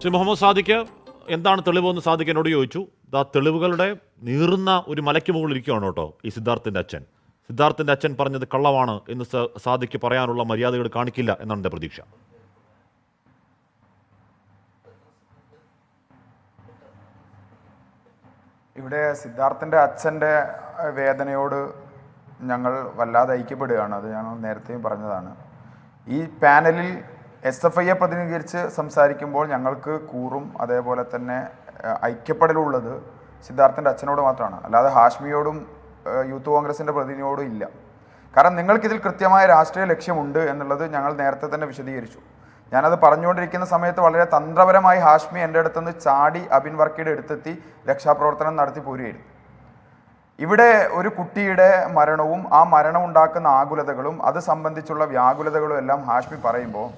ശ്രീ മുഹമ്മദ് സാദിഖ് എന്താണ് തെളിവെന്ന് സാദിഖ് എന്നോട് ചോദിച്ചു. തെളിവുകളുടെ നീറുന്ന ഒരു മലയ്ക്ക് മുകളിൽ ഇരിക്കുകയാണ് കേട്ടോ ഈ സിദ്ധാർത്ഥിൻ്റെ അച്ഛൻ പറഞ്ഞത് കള്ളമാണ് എന്ന് സാദിഖ് പറയാനുള്ള മര്യാദകൾ കാണിക്കില്ല എന്നാണ് എൻ്റെ പ്രതീക്ഷ. ഇവിടെ സിദ്ധാർത്ഥിൻ്റെ അച്ഛൻ്റെ വേദനയോട് ഞങ്ങൾ വല്ലാതെ ഐക്യപ്പെടുകയാണ്. അത് ഞാൻ നേരത്തെയും പറഞ്ഞതാണ്. ഈ പാനലിൽ SFIയെ പ്രതിനിധീകരിച്ച് സംസാരിക്കുമ്പോൾ ഞങ്ങൾക്ക് കൂറും അതേപോലെ തന്നെ ഐക്യപ്പെടലുള്ളത് സിദ്ധാർത്ഥിൻ്റെ അച്ഛനോട് മാത്രമാണ്, അല്ലാതെ ഹാഷ്മിയോടും യൂത്ത് കോൺഗ്രസിൻ്റെ പ്രതിനിധിയോടും ഇല്ല. കാരണം നിങ്ങൾക്കിതിൽ കൃത്യമായ രാഷ്ട്രീയ ലക്ഷ്യമുണ്ട് എന്നുള്ളത് ഞങ്ങൾ നേരത്തെ തന്നെ വിശദീകരിച്ചു. ഞാനത് പറഞ്ഞുകൊണ്ടിരിക്കുന്ന സമയത്ത് വളരെ തന്ത്രപരമായി ഹാഷ്മി എൻ്റെ അടുത്തുനിന്ന് ചാടി അബിൻ വർക്കിയുടെ അടുത്തെത്തി രക്ഷാപ്രവർത്തനം നടത്തി പോരുകയായിരുന്നു. ഇവിടെ ഒരു കുട്ടിയുടെ മരണവും ആ മരണം ഉണ്ടാക്കുന്ന ആകുലതകളും അത് സംബന്ധിച്ചുള്ള വ്യാകുലതകളും എല്ലാം ഹാഷ്മി പറയുമ്പോൾ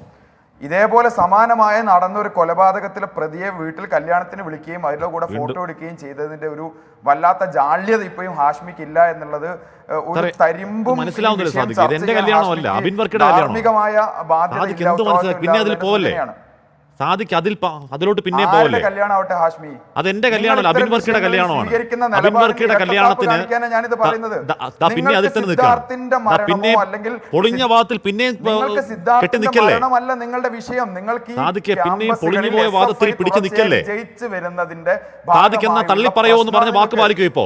ഇതേപോലെ സമാനമായ നടന്നൊരു കൊലപാതകത്തിലെ പ്രതിയെ വീട്ടിൽ കല്യാണത്തിന് വിളിക്കുകയും അതിൻ്റെ കൂടെ ഫോട്ടോ എടുക്കുകയും ചെയ്തതിന്റെ ഒരു വല്ലാത്ത ജാള്യത ഇപ്പോഴും ഹാഷ്മിക്ക് ഇല്ല എന്നുള്ളത് ഒരു തരിമ്പും ധാർമ്മികമായ ബാധ്യതയാണ്. സാദിഖ് അതിലോട്ട് പിന്നെ പോലെ കല്യാണമാവട്ടെ ഹാഷ്മി, അതെന്റെ കല്യാണമല്ല, അബിൻ വർക്കിയുടെ കല്യാണമാണ്. അബിൻ വർക്കിയുടെ കല്യാണത്തിന് പിന്നെ അതിൽ തന്നെ നിൽക്കണം. പിന്നെ പൊളിഞ്ഞ വാദത്തിൽ പിന്നെയും കെട്ടി നിൽക്കല്ലേ നിങ്ങളുടെ വിഷയം. നിങ്ങൾക്ക് സാദിഖ് പിന്നെയും പൊളിഞ്ഞു പോയ വാദത്തിൽ പിടിച്ചു നിൽക്കല്ലേ? ജയിച്ചു വരുന്നതിന്റെ സാദിഖ് എന്നാ തള്ളി പറയോ എന്ന് പറഞ്ഞ വാക്ക് പാലിക്കും. ഇപ്പോ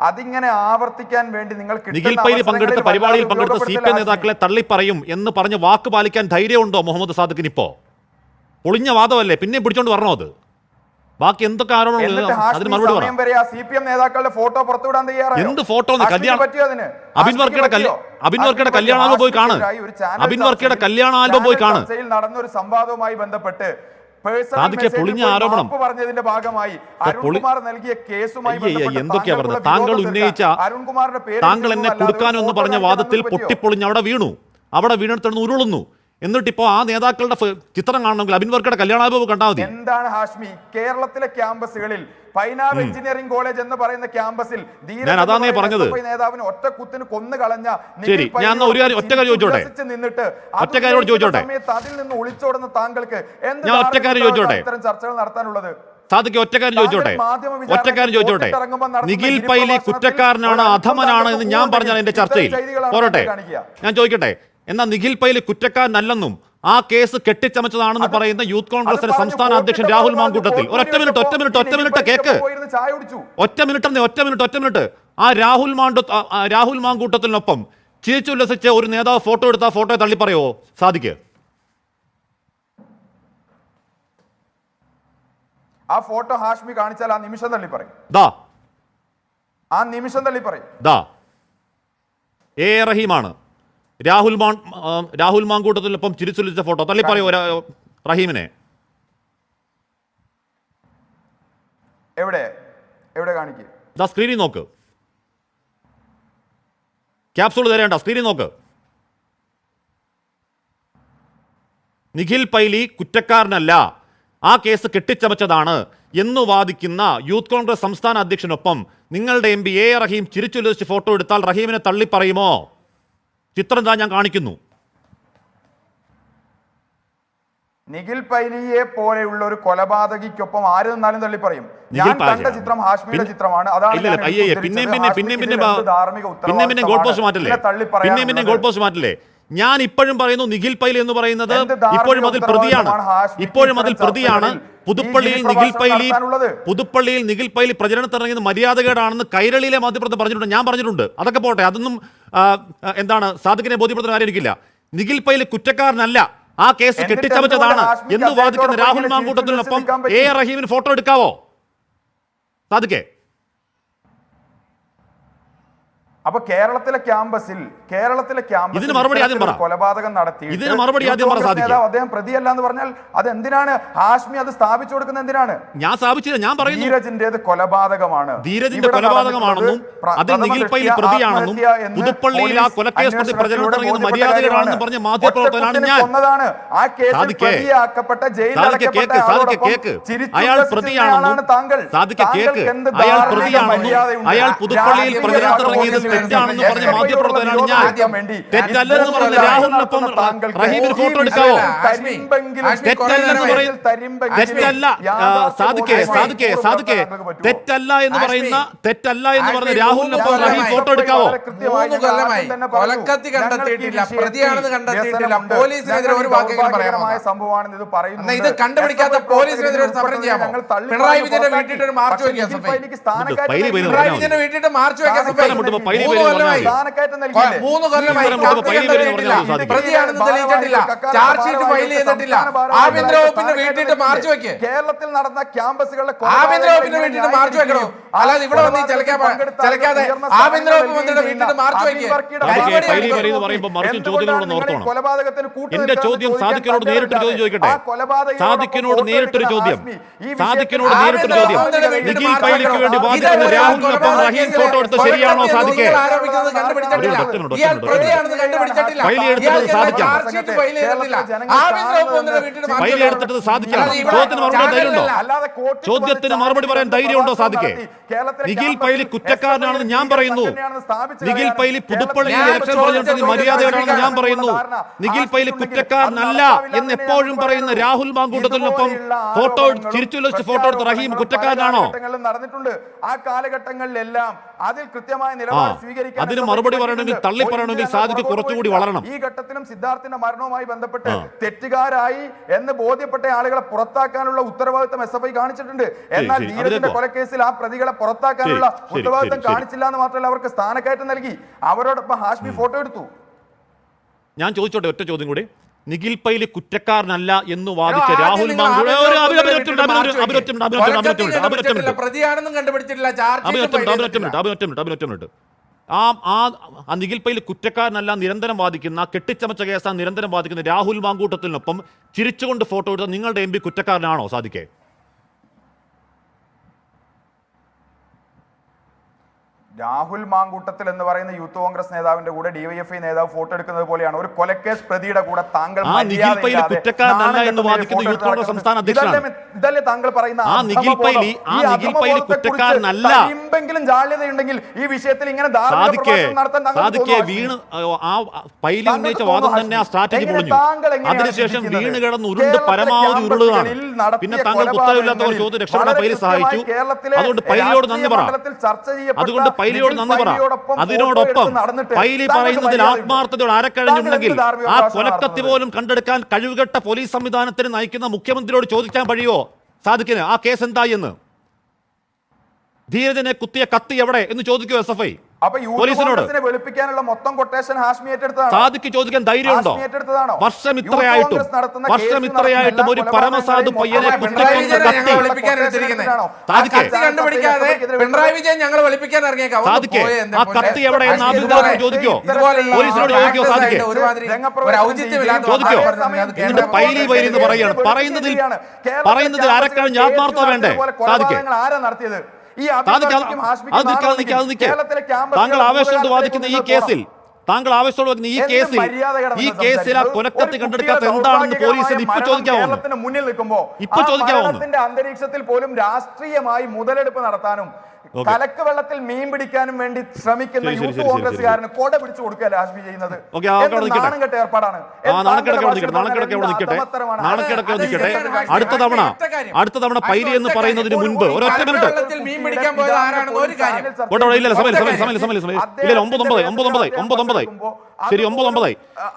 അതിങ്ങനെ ആവർത്തിക്കാൻ വേണ്ടി നിങ്ങൾ നിഖിൽ പൈലി പങ്കെടുത്ത പരിപാടിയിൽ പങ്കെടുത്ത CPM നേതാക്കളെ തള്ളിപ്പറയും എന്ന് പറഞ്ഞ് വാക്ക് പാലിക്കാൻ ധൈര്യമുണ്ടോ മുഹമ്മദ് സാദിഖിന്? ഇപ്പോ പൊളിഞ്ഞ വാദമല്ലേ, പിന്നെ പിടിച്ചോണ്ട് വരണോ? അത് ബാക്കി എന്തൊക്കെ ആരോപണം അതിന് മറുപടി പറയാം. ഫോട്ടോ പുറത്തുവിടാൻ തയ്യാറാണ്. എന്ത് ഫോട്ടോ? അബിൻ വർക്കിയുടെ കല്യാണ ആൽബം പോയി കാണും. അബിൻ വർക്കിയുടെ കല്യാണ ആൽബം പോയി കാണും. നടന്നൊരു സംവാദവുമായി ബന്ധപ്പെട്ട് പൊളിഞ്ഞ ആരോപണം പറഞ്ഞതിന്റെ ഭാഗമായി അരുൺകുമാർ നൽകിയ കേസുമായി എന്തൊക്കെയാ പറഞ്ഞത്? താങ്കൾ ഉന്നയിച്ച താങ്കൾ എന്നെ കൊടുക്കാനെന്ന് പറഞ്ഞ വാദത്തിൽ പൊട്ടിപ്പൊളിഞ്ഞ് അവിടെ വീണു. അവിടെ വീണെടുത്തെന്ന് ഉരുളുന്നു. എന്നിട്ടിപ്പോ ആ നേതാക്കളുടെ ചിത്രം കാണണമെങ്കിൽ അബിൻ വർക്കിയുടെ കല്യാണാൽബം കണ്ടാൽ മതി. എന്താണ് ഹാഷ്മി കേരളത്തിലെ ക്യാമ്പസുകളിൽ പൈനാവ് എഞ്ചിനീയറിംഗ് കോളേജ് എന്ന് പറയുന്ന ക്യാമ്പസിൽ ഞാൻ അതാണേ പറഞ്ഞത്. നേതാവിന് ഒറ്റ കുത്തിന് കൊന്നു കളഞ്ഞ ശരി, ഞാൻ ഒറ്റ കാര്യം ചോദിച്ചോട്ടെ, അതിൽ നിന്ന് ഒളിച്ചോടുന്ന താങ്കൾക്ക് ഞാൻ ഒറ്റ കാര്യം ചോദിച്ചോട്ടെ, ചർച്ചകൾ നടത്താനുള്ളത്? സാദിഖ് ഒറ്റക്കാരൻ ചോദിച്ചോട്ടെ, നിഖിൽ പൈലി കുറ്റക്കാരനാണ്, അധമനാണ് എന്ന് ഞാൻ പറഞ്ഞാൽ എന്റെ ചർച്ചയിൽ പോരട്ടെ. ഞാൻ ചോദിക്കട്ടെ, എന്നാൽ നിഖിൽ പൈലി കുറ്റക്കാരനല്ലെന്നും ആ കേസ് കെട്ടിച്ചമച്ചതാണെന്ന് പറയുന്ന യൂത്ത് കോൺഗ്രസിന്റെ സംസ്ഥാന അധ്യക്ഷൻ രാഹുൽ മാങ്കൂട്ടത്തിൽ ഒറ്റ മിനിറ്റ് കേക്ക്. ഒറ്റ മിനിറ്റ് ആ രാഹുൽ മാങ്കൂട്ടത്തിനൊപ്പം ചിരിച്ചുല്ലസിച്ച് ഒരു നേതാവ് ഫോട്ടോ എടുത്ത ഫോട്ടോയെ തള്ളി പറയോ സാദിഖ്? ആ ഫോട്ടോ ഹാഷ്മി കാണിച്ചാൽ ആ നിമിഷം തള്ളി പറയും. A. റഹീമാണ് രാഹുൽ മാങ്കൂട്ടത്തിനൊപ്പം ചിരിച്ചുലിച്ച ഫോട്ടോ തള്ളി പറയോ റഹീമിനെ? എവിടെ കാണിക്കുക? സ്ക്രീനിൽ നോക്ക്, ക്യാപ്സൂൾ തരേണ്ട, സ്ക്രീനിൽ നോക്ക്. നിഖിൽ പൈലി കുറ്റക്കാരനല്ല, ആ കേസ് കെട്ടിച്ചമച്ചതാണ് എന്ന് വാദിക്കുന്ന യൂത്ത് കോൺഗ്രസ് സംസ്ഥാന അധ്യക്ഷനൊപ്പം നിങ്ങളുടെ MP A. റഹീം ചിരിച്ചുല്ലസിച്ച് ഫോട്ടോ എടുത്താൽ റഹീമിനെ തള്ളി പറയുമോ? ചിത്രം താ ഞാൻ കാണിക്കുന്നു. നിഖിൽ പൈലിയെ പോലെയുള്ള ഒരു കൊലപാതകിക്കൊപ്പം ആര് നിന്നാലും തള്ളി പറയും. ഞാൻ കണ്ട ചിത്രം ഹാഷ്മിയുടെ ചിത്രമാണ്. പിന്നെ ഗോൾ പോസ്റ്റ് മാറ്റില്ലേ? ഞാൻ ഇപ്പോഴും പറയുന്നു നിഖിൽ പൈലി എന്ന് പറയുന്നത് ഇപ്പോഴും അതിൽ പ്രതിയാണ്. പുതുപ്പള്ളിയിൽ നിഖിൽ പൈലി പ്രചരണത്തിനിറങ്ങിയത് മര്യാദകേടാണെന്ന് കൈരളിയിലെ മാധ്യമപ്രവർത്തകർ പറഞ്ഞിട്ടുണ്ട്. ഞാൻ പറഞ്ഞിട്ടുണ്ട്. അതൊക്കെ പോട്ടെ, അതൊന്നും സാദിഖിനെ ബോധ്യപ്പെടുത്തുന്ന കാര്യമിരിക്കില്ല. നിഖിൽ പൈലി കുറ്റക്കാരനല്ല, ആ കേസ് കെട്ടിച്ചമച്ചതാണ് എന്ന് വാദിക്കുന്ന രാഹുൽ മാങ്കൂട്ടത്തിനൊപ്പം A. റഹീമിന് ഫോട്ടോ എടുക്കാവോ സാദിഖേ? അപ്പൊ കേരളത്തിലെ ക്യാമ്പസിൽ ഇതിന് മറുപടി ആദ്യം പറ. കൊലപാതകം നടത്തി ഇതിന് മറുപടി ആദ്യം പറ. അദ്ദേഹം പ്രതിയല്ല എന്ന് പറഞ്ഞാൽ അത് എന്തിനാണ് ഹാഷ്മി അത് സ്ഥാപിച്ചു കൊടുക്കുന്നത്? എന്തിനാണ്? ഞാൻ സ്ഥാപിച്ചില്ല, ഞാൻ പറയുന്നു ധീരജിന്റേത് കൊലപാതകമാണ്, ധീരജിന്റെ കൊലപാതകമാണെന്നും അത് നിഖിൽ പൈലി പ്രതിയാണെന്നും പുതുപ്പള്ളിയിൽ ആ കൊലക്കേസ് പ്രതി പ്രചരണത്തിനിറങ്ങിയത് മര്യാദകേടാണെന്ന് പറഞ്ഞ മാധ്യമപ്രവർത്തകനാണ് ഞാൻ. ആ കേസിൽ പ്രതിയാക്കപ്പെട്ട ജയിലിലടക്കപ്പെട്ട അയാൾ പ്രതിയാണെന്നും അയാൾ പുതുപ്പള്ളിയിൽ പ്രചരണത്തിനിറങ്ങിയത് തെറ്റാണെന്ന് പറഞ്ഞ മാധ്യമപ്രവർത്തകനാണ് ഞാൻ. തെറ്റല്ലെന്ന് പറഞ്ഞ രാഹുലിനൊപ്പം റഹീമിന് ഫോട്ടോ എടുക്കാവോ? തെറ്റല്ലെന്ന് പറയുന്ന തെറ്റല്ല സാദിഖേ തെറ്റല്ല എന്ന് പറഞ്ഞ രാഹുലിനൊപ്പം റഹീം ഫോട്ടോ എടുക്കാവോ? 3 കൊല്ലമായി കൊലക്കത്തി കണ്ടെത്തിയിട്ടില്ല, പ്രതിയാണെന്ന് കണ്ടെത്തിയിട്ടില്ല, പോലീസിനെതിരെ ഒരു വാക്കെങ്കിലും പറയാമോ? സംഭവമാണെന്ന് ഇത് പറയുന്നു. ഇത് കണ്ടുപിടിക്കാത്ത പോലീസിനെതിരെ ഒരു സമരം ചെയ്യാമോ? പിണറായി വിജയന്റെ വീട്ടിൽ ഒരു മാർച്ച് വെക്കാൻ പിണറായി വിജയന്റെ വീട്ടിൽ മാർച്ച് വെക്കാൻ 3 കൊല്ലമായി പ്രതിയാണെന്ന് തെളിയിച്ചിട്ടില്ല, ചാർജ് ഷീറ്റ് ഫയൽ ചെയ്തിട്ടില്ല. ആഭ്യന്തര വകുപ്പിന്റെ വീട്ടിൽ മാർച്ച് വെക്ക്. കേരളത്തിൽ നടന്ന ക്യാമ്പസുകളിലെ ആഭ്യന്തര വകുപ്പിന്റെ വീട്ടിൽ മാർച്ച് വെക്കണോ? അല്ലാതെ ഇവിടെ വന്ന് ചലക്കാതെ ആഭ്യന്തര വകുപ്പ് മന്ത്രിയുടെ വീട്ടിൽ മാർച്ച് വെക്ക്. എന്റെ ചോദ്യം സാദിഖിനോട് നേരിട്ടൊരു ചോദ്യം ചോദിക്കട്ടെ. സാദിഖിനോട് നേരിട്ടൊരു ചോദ്യം. നിഖിൽ പൈലിക്ക് വേണ്ടി വാദിക്കുന്ന രാഹുലിനൊപ്പം റഹീം ഫോട്ടോ എടുത്ത് ശരിയാണോ സാദിഖേ? ചോദ്യത്തിന് മറുപടി പറയാൻ ധൈര്യമുണ്ടോ സാദിഖേ? നിഖിൽ പൈലി കുറ്റക്കാരനാണെന്ന് ഞാൻ പറയുന്നു. നിഖിൽ പൈലി പുതുപ്പള്ളിയിൽ ഇലക്ഷൻ പറഞ്ഞിട്ട് മര്യാദയോടാണെന്ന് ഞാൻ പറയുന്നു. നിഖിൽ പൈലി കുറ്റക്കാരനല്ല എന്ന് എപ്പോഴും പറയുന്ന രാഹുൽ മാങ്കൂട്ടത്തിനൊപ്പം ഫോട്ടോ ചിരിച്ചുലച്ച് ഫോട്ടോ എടുത്ത റഹീം കുറ്റക്കാരനാണോ? നടന്നിട്ടുണ്ട്. ആ കാലഘട്ടങ്ങളിലെല്ലാം അതിൽ കൃത്യമായ നിലപാട് സ്വീകരിക്കാൻ അതിന് മറുപടി പറയണമെങ്കിൽ തള്ളി പറയണമെങ്കിൽ സാദിഖ് കുറച്ചുകൂടി വളരണം. ഈ ഘട്ടത്തിലും സിദ്ധാർത്ഥിന്റെ മരണവുമായി ബന്ധപ്പെട്ട് തെറ്റുകാരായി എന്ന് ബോധ്യപ്പെട്ട ആളുകളെ പുറത്താക്കാനുള്ള ഉത്തരവാദിത്തം SFI കാണിച്ചിട്ടുണ്ട്. എന്നാൽ ധീരജിന്റെ കൊലക്കേസിൽ ആ പ്രതികളെ പുറത്താക്കാനുള്ള ഉത്തരവാദിത്തം കാണിച്ചില്ല എന്ന് മാത്രമല്ല, അവർക്ക് സ്ഥാനക്കയറ്റം നൽകി. അവരോടൊപ്പം ഹാഷ്മി ഫോട്ടോ എടുത്തു. ഞാൻ ചോദിച്ചോട്ടെ ഒറ്റ ചോദ്യം കൂടി. നിഖിൽ പൈലി കുറ്റക്കാരനല്ല എന്ന് വാദിച്ച രാഹുൽ ആ നിഖിൽ പൈലി കുറ്റക്കാരനല്ല നിരന്തരം വാദിക്കുന്ന, കെട്ടിച്ചമച്ച കേസാ നിരന്തരം വാദിക്കുന്ന രാഹുൽ മാങ്കൂട്ടത്തിനൊപ്പം ചിരിച്ചുകൊണ്ട് ഫോട്ടോ എടുത്ത നിങ്ങളുടെ MP കുറ്റക്കാരനാണോ സാദിഖേ? രാഹുൽ മാങ്കൂട്ടത്തിൽ എന്ന് പറയുന്ന യൂത്ത് കോൺഗ്രസ് നേതാവിന്റെ കൂടെ DYFI നേതാവ് ഫോട്ടോ എടുക്കുന്നത് പോലെയാണ് ഒരു കൊലക്കേസ് പ്രതിയുടെ കൂടെ താങ്കൾ ഇതല്ലേ താങ്കൾ പറയുന്ന കരിമ്പെങ്കിലും ജാള്യതയുണ്ടെങ്കിൽ ഈ വിഷയത്തിൽ ഇങ്ങനെ അതിനുശേഷം വീണ് കിടന്ന് ഉരുണ്ട് പരമാവധി ഉരുളുകയാണ്. പിന്നെ താങ്കൾക്ക് ഉത്തരവില്ലാത്തവർ ചോദ്യം രക്ഷപ്പെടാൻ പൈലി സഹായിച്ചു. അതുകൊണ്ട് പൈലിയോട് നന്ദി പറ. അതുകൊണ്ട് പൈലിയോട് നന്ദി പറ. അതിനോടൊപ്പം പൈലി പറയുന്നതിൽ ആത്മാർത്ഥതയോട് അരക്കഴിഞ്ഞുണ്ടെങ്കിൽ ആ കൊലക്കത്തി പോലും കണ്ടെടുക്കാൻ കഴിവുകെട്ട പോലീസ് സംവിധാനത്തിന് നയിക്കുന്ന മുഖ്യമന്ത്രിയോട് ചോദിക്കാൻ കഴിയുമോ സാദിഖിന് ആ കേസ് എന്തായി എന്ന്? ധീരജനെ കുത്തിയ കത്തി എവിടെ എന്ന് ചോദിക്കുമോ SFI പോലീസിനോട്? വെളുപ്പിക്കാനുള്ള മൊത്തം കൊട്ടേഷൻ ഹാഷ്മി ഏറ്റെടുത്തതാണ്. സാദിഖ് ചോദിക്കാൻ ധൈര്യമുണ്ടോ? വർഷം ഇത്രയായിട്ടും ഒരു പരമസാധു പയ്യനെ ആ കത്തി എവിടെ എന്ന് ആഭ്യന്തരമന്ത്രി ചോദിക്കോ? പോലീസിനോട് ചോദിക്കോ? സാദിഖ് ചോദിക്കോ? എന്നിട്ട് പൈലി എന്ന് പറയാണ്. പറയുന്നതിൽ ആരെക്കാളും ആത്മാർത്ഥത വേണ്ടേ സാദിഖ്? താങ്കൾ ആവേശത്തോട് വാദിക്കുന്ന ഈ കേസിൽ ഈ കേസിൽ ആ കൊലക്കത്തി കണ്ടെടുക്കാത്ത എന്താണെന്ന് പോലീസിന് ഇപ്പൊ ചോദിക്കാവുന്നു. അന്തരീക്ഷത്തിൽ പോലും രാഷ്ട്രീയമായി മുതലെടുപ്പ് നടത്താനും കലക്ക് വെള്ളത്തിൽ മീൻ പിടിക്കാനും വേണ്ടി ശ്രമിക്കുന്ന യൂത്ത് കോൺഗ്രസ്സുകാരന് കൊട പിടിച്ചു കൊടുക്കുക ഹാഷ്മി ചെയ്യുന്നത് നാണംകെട്ട ഏർപ്പാടാണ്. അടുത്ത തവണ പൈലി എന്ന് പറയുന്നതിന് മുൻപ് ഒരൊറ്റ മിനിറ്റ്. ശരി 9:09.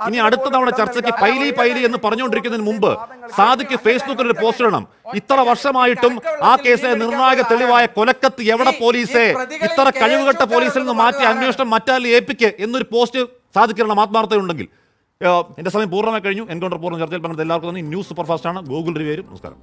ഇനി അടുത്ത തവണ ചർച്ചയ്ക്ക് പൈലി എന്ന് പറഞ്ഞുകൊണ്ടിരിക്കുന്നതിന് മുമ്പ് സാദിഖ് ഫേസ്ബുക്കിൽ ഒരു പോസ്റ്റ് ഇടണം. ഇത്ര വർഷമായിട്ടും ആ കേസിലെ നിർണായക തെളിവായ കൊലക്കത്ത് എവിടെ പോലീസേ? ഇത്ര കഴിവുകെട്ട പോലീസിൽ നിന്ന് മാറ്റി അന്വേഷണം മറ്റാരിൽ ഏൽപ്പിക്ക് എന്നൊരു പോസ്റ്റ് സാദിഖിനുള്ള ആത്മാർത്ഥതയുണ്ടെങ്കിൽ. എന്റെ സമയം പൂർണ്ണമായി കഴിഞ്ഞു. എൻകൗണ്ടർ പൂർണ്ണ ചർച്ചയിൽ പങ്കെടുത്ത എല്ലാവർക്കും ന്യൂസ് സൂപ്പർ ഫാസ്റ്റ് ആണ്. Google review. നമസ്കാരം.